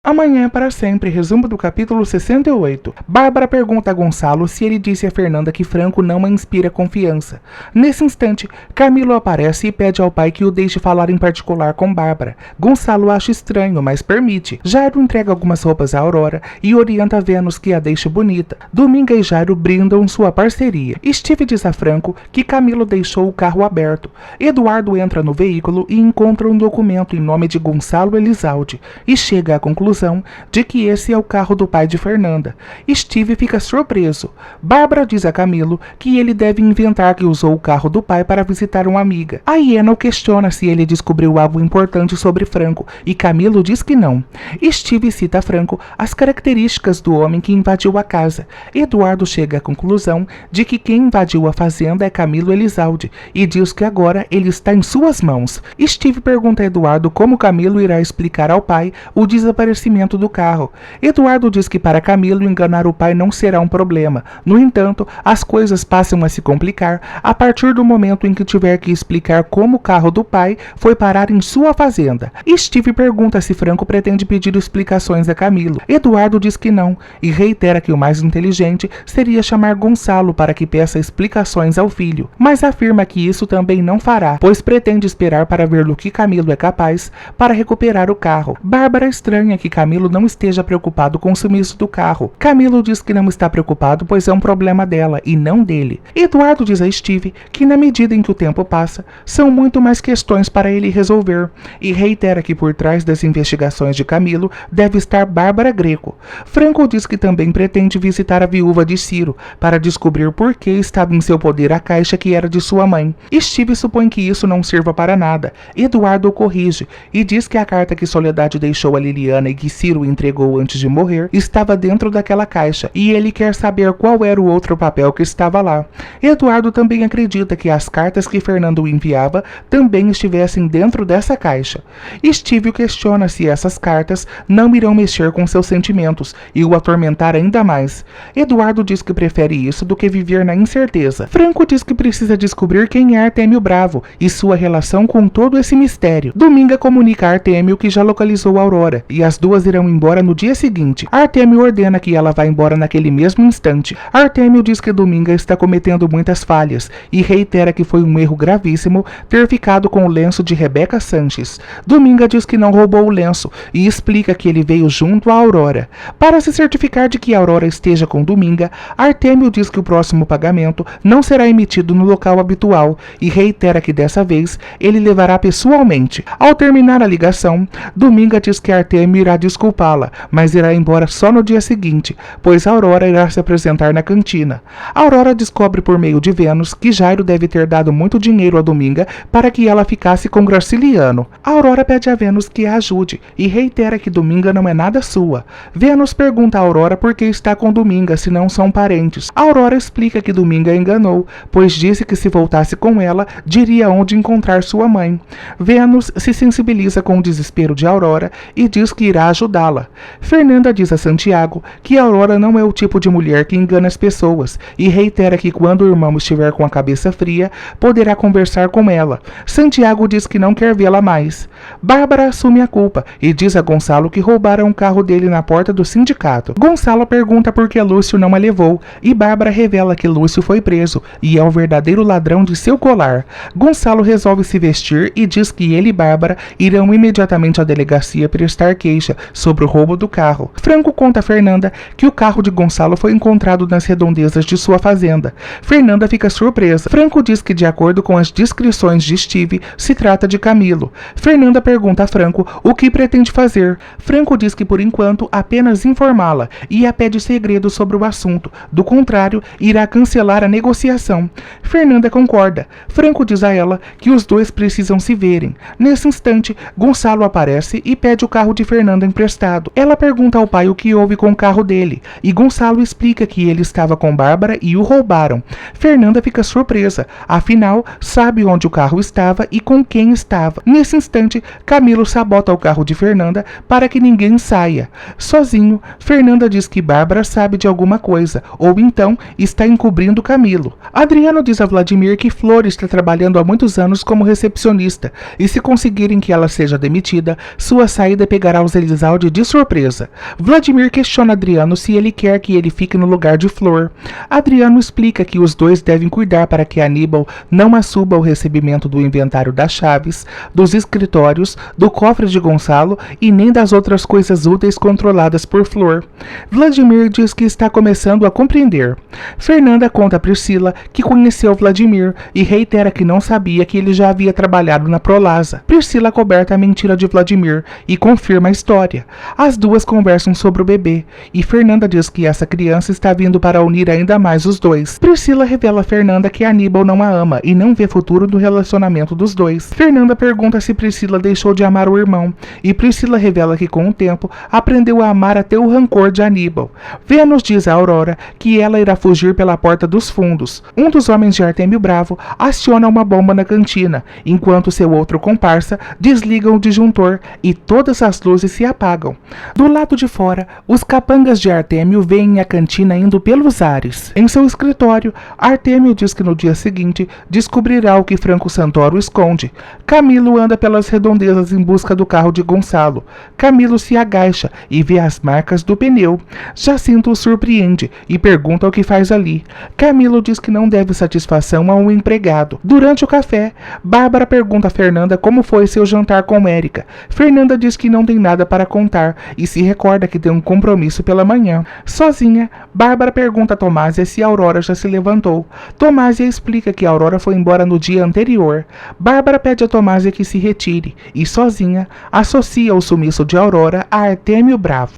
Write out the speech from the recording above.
Amanhã é para sempre, resumo do capítulo 68. Bárbara pergunta a Gonçalo se ele disse a Fernanda que Franco não a inspira confiança. Nesse instante, Camilo aparece e pede ao pai que o deixe falar em particular com Bárbara. Gonçalo acha estranho, mas permite. Jairo entrega algumas roupas a Aurora e orienta Vênus que a deixe bonita. Dominga e Jairo brindam sua parceria. Steve diz a Franco que Camilo deixou o carro aberto. Eduardo entra no veículo e encontra um documento em nome de Gonçalo Elizalde e chega à conclusão de que esse é o carro do pai de Fernanda. Steve fica surpreso. Bárbara diz a Camilo que ele deve inventar que usou o carro do pai para visitar uma amiga. A Hiena o questiona se ele descobriu algo importante sobre Franco e Camilo diz que não. Steve cita a Franco as características do homem que invadiu a casa. Eduardo chega à conclusão de que quem invadiu a fazenda é Camilo Elizalde e diz que agora ele está em suas mãos. Steve pergunta a Eduardo como Camilo irá explicar ao pai o desaparecimento do carro. Eduardo diz que para Camilo enganar o pai não será um problema. No entanto, as coisas passam a se complicar a partir do momento em que tiver que explicar como o carro do pai foi parar em sua fazenda. Steve pergunta se Franco pretende pedir explicações a Camilo. Eduardo diz que não e reitera que o mais inteligente seria chamar Gonçalo para que peça explicações ao filho, mas afirma que isso também não fará, pois pretende esperar para ver do que Camilo é capaz para recuperar o carro. Bárbara estranha que Camilo não esteja preocupado com o sumiço do carro. Camilo diz que não está preocupado, pois é um problema dela e não dele. Eduardo diz a Steve que na medida em que o tempo passa, são muito mais questões para ele resolver, e reitera que por trás das investigações de Camilo deve estar Bárbara Greco. Franco diz que também pretende visitar a viúva de Ciro, para descobrir por que estava em seu poder a caixa que era de sua mãe. Steve supõe que isso não sirva para nada. Eduardo o corrige, e diz que a carta que Soledade deixou a Liliana e que Ciro entregou antes de morrer estava dentro daquela caixa, e ele quer saber qual era o outro papel que estava lá. Eduardo também acredita que as cartas que Fernando enviava também estivessem dentro dessa caixa. Steve o questiona se essas cartas não irão mexer com seus sentimentos e o atormentar ainda mais. Eduardo diz que prefere isso do que viver na incerteza. Franco diz que precisa descobrir quem é Artêmio Bravo e sua relação com todo esse mistério. Dominga comunica a Artêmio que já localizou Aurora e as duas irão embora no dia seguinte. Artêmio ordena que ela vá embora naquele mesmo instante. Artêmio diz que Dominga está cometendo muitas falhas e reitera que foi um erro gravíssimo ter ficado com o lenço de Rebeca Sanches. Dominga diz que não roubou o lenço e explica que ele veio junto a Aurora. Para se certificar de que Aurora esteja com Dominga, Artêmio diz que o próximo pagamento não será emitido no local habitual e reitera que dessa vez ele levará pessoalmente. Ao terminar a ligação, Dominga diz que Artêmio irá desculpá-la, mas irá embora só no dia seguinte, pois Aurora irá se apresentar na cantina. Aurora descobre por meio de Vênus que Jairo deve ter dado muito dinheiro a Dominga para que ela ficasse com Graciliano. Aurora pede a Vênus que a ajude e reitera que Dominga não é nada sua. Vênus pergunta a Aurora por que está com Dominga se não são parentes. Aurora explica que Dominga a enganou, pois disse que se voltasse com ela, diria onde encontrar sua mãe. Vênus se sensibiliza com o desespero de Aurora e diz que irá ajudá-la. Fernanda diz a Santiago que Aurora não é o tipo de mulher que engana as pessoas e reitera que quando o irmão estiver com a cabeça fria, poderá conversar com ela. Santiago diz que não quer vê-la mais. Bárbara assume a culpa e diz a Gonçalo que roubaram o carro dele na porta do sindicato. Gonçalo pergunta por que Lúcio não a levou e Bárbara revela que Lúcio foi preso e é o verdadeiro ladrão de seu colar. Gonçalo resolve se vestir e diz que ele e Bárbara irão imediatamente à delegacia prestar queixa sobre o roubo do carro. Franco conta a Fernanda que o carro de Gonçalo foi encontrado nas redondezas de sua fazenda. Fernanda fica surpresa. Franco diz que, de acordo com as descrições de Steve, se trata de Camilo. Fernanda pergunta a Franco o que pretende fazer. Franco diz que, por enquanto, apenas informá-la e a pede segredo sobre o assunto. Do contrário, irá cancelar a negociação. Fernanda concorda. Franco diz a ela que os dois precisam se verem. Nesse instante, Gonçalo aparece e pede o carro de Fernanda emprestado. Ela pergunta ao pai o que houve com o carro dele, e Gonçalo explica que ele estava com Bárbara e o roubaram. Fernanda fica surpresa, afinal, sabe onde o carro estava e com quem estava. Nesse instante, Camilo sabota o carro de Fernanda para que ninguém saia. Sozinho, Fernanda diz que Bárbara sabe de alguma coisa, ou então está encobrindo Camilo. Adriano diz a Vladimir que Flor está trabalhando há muitos anos como recepcionista, e se conseguirem que ela seja demitida, sua saída pegará os Garisaldi de surpresa. Vladimir questiona Adriano se ele quer que ele fique no lugar de Flor. Adriano explica que os dois devem cuidar para que Aníbal não assuba o recebimento do inventário das chaves, dos escritórios, do cofre de Gonçalo e nem das outras coisas úteis controladas por Flor. Vladimir diz que está começando a compreender. Fernanda conta a Priscila que conheceu Vladimir e reitera que não sabia que ele já havia trabalhado na Prolasa. Priscila coberta a mentira de Vladimir e confirma a história. As duas conversam sobre o bebê e Fernanda diz que essa criança está vindo para unir ainda mais os dois. Priscila revela a Fernanda que Aníbal não a ama e não vê futuro no relacionamento dos dois. Fernanda pergunta se Priscila deixou de amar o irmão e Priscila revela que com o tempo aprendeu a amar até o rancor de Aníbal. Vênus diz a Aurora que ela irá fugir pela porta dos fundos. Um dos homens de Artêmio Bravo aciona uma bomba na cantina, enquanto seu outro comparsa desliga o disjuntor e todas as luzes se apagam. Do lado de fora, os capangas de Artêmio veem a cantina indo pelos ares. Em seu escritório, Artêmio diz que no dia seguinte descobrirá o que Franco Santoro esconde. Camilo anda pelas redondezas em busca do carro de Gonçalo. Camilo se agacha e vê as marcas do pneu. Jacinto o surpreende e pergunta o que faz ali. Camilo diz que não deve satisfação a um empregado. Durante o café, Bárbara pergunta a Fernanda como foi seu jantar com Érica. Fernanda diz que não tem nada para contar e se recorda que tem um compromisso pela manhã. Sozinha, Bárbara pergunta a Tomásia se a Aurora já se levantou. Tomásia explica que a Aurora foi embora no dia anterior. Bárbara pede a Tomásia que se retire e, sozinha, associa o sumiço de Aurora a Artêmio Bravo.